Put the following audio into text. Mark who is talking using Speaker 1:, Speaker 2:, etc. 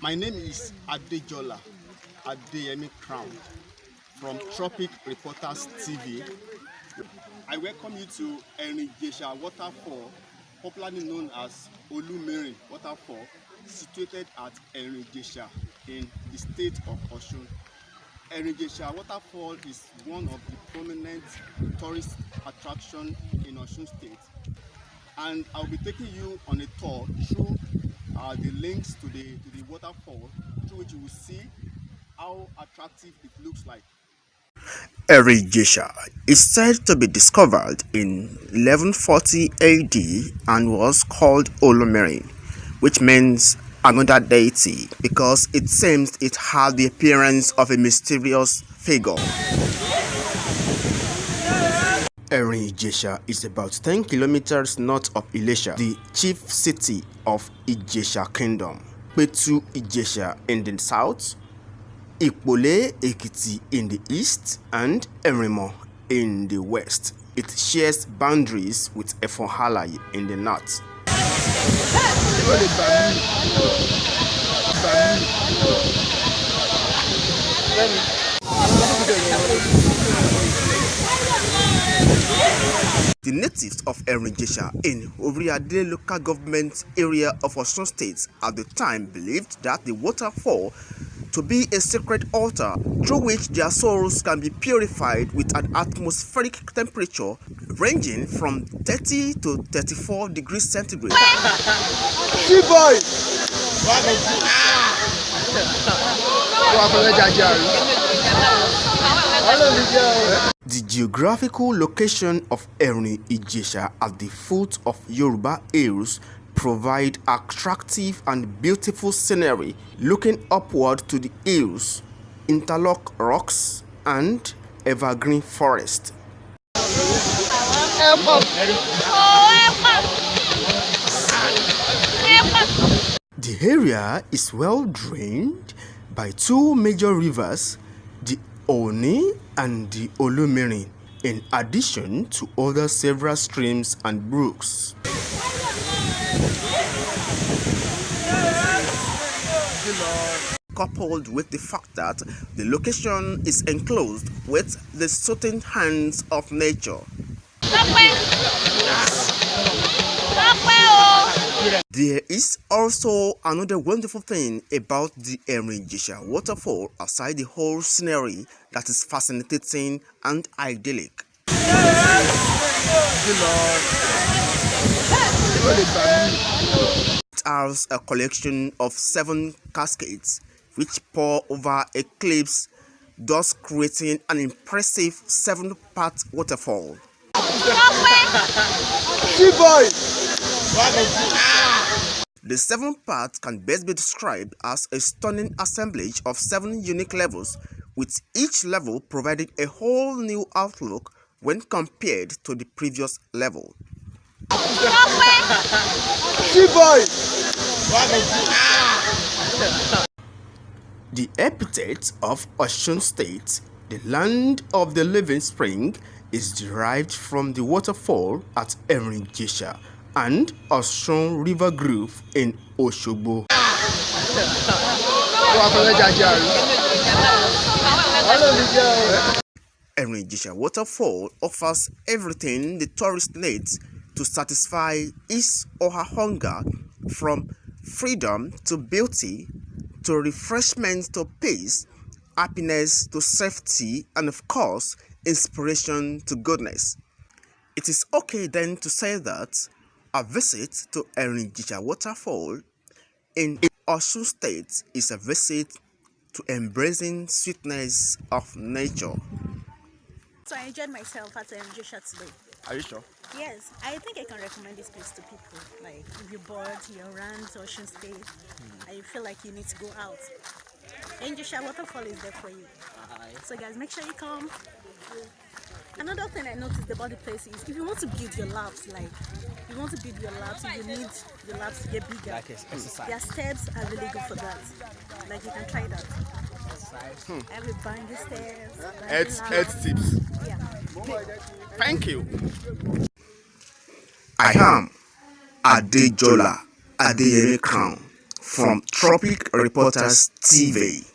Speaker 1: My name is Adejola Adeyemi Crown from Tropic Reporters TV. I welcome you to Eri-Ijesha Waterfall, popularly known as Olumirin Waterfall, situated at Eri-Ijesha in the state of Osun. Eri-Ijesha Waterfall is one of the prominent tourist attractions in Osun State, and I'll be taking you on a tour through the links to the waterfall, through which you will see how attractive it looks like.
Speaker 2: Eri Ijesha is said to be discovered in 1140 AD and was called Olumirin, which means another deity, because it seems it had the appearance of a mysterious figure. Eri Ijesha is about 10 kilometers north of Ijesha, the chief city of Ijesha Kingdom. Petu Ijesha in the south, Ipole Ekiti in the east, and Erimo in the west. It shares boundaries with Efonhala in the north. The natives of Eri-Ijesha in Oriade local government area of Osun State at the time believed that the waterfall to be a sacred altar through which their souls can be purified with an atmospheric temperature ranging from 30 to 34 degrees centigrade. The geographical location of Eri-Ijesha at the foot of Yoruba Hills provide attractive and beautiful scenery looking upward to the hills, interlock rocks, and evergreen forest. The area is well drained by two major rivers, the Oni and the Olumirin, in addition to other several streams and brooks. Coupled with the fact that the location is enclosed with the soothing hands of nature. There is also another wonderful thing about the Eri-Ijesha waterfall aside the whole scenery that is fascinating and idyllic. It has a collection of 7 cascades which pour over a cliffs, thus creating an impressive 7-part waterfall. The 7th part can best be described as a stunning assemblage of 7 unique levels, with each level providing a whole new outlook when compared to the previous level. The epithet of Osun State, the land of the living spring, is derived from the waterfall at Eri-Ijesha and Osun River Grove in Osogbo. Eri-Ijesha Waterfall offers everything the tourist needs to satisfy his or her hunger, from freedom to beauty, to refreshment to peace, happiness to safety, and of course, inspiration to goodness. It is okay then to say that a visit to Eri-Ijesha Waterfall in Osun State is a visit to embracing sweetness of nature.
Speaker 3: So I enjoyed myself at Eri-Ijesha today.
Speaker 1: Are you sure?
Speaker 3: Yes, I think I can recommend this place to people. Like, if you're bored, you're around Osun State, and you feel like you need to go out, Eri-Ijesha Waterfall is there for you. So guys, make sure you come. Another thing I noticed about the place is, if you want to build your labs, like, you want to build your labs, if you need your labs to get bigger,
Speaker 4: Like exercise.
Speaker 3: their steps are really good for that. Like, you can try that. Every bungee stairs.
Speaker 1: Health tips.
Speaker 3: Yeah.
Speaker 1: Thank you.
Speaker 2: I am Adejola Adeyemi Crown from Tropic Reporters TV.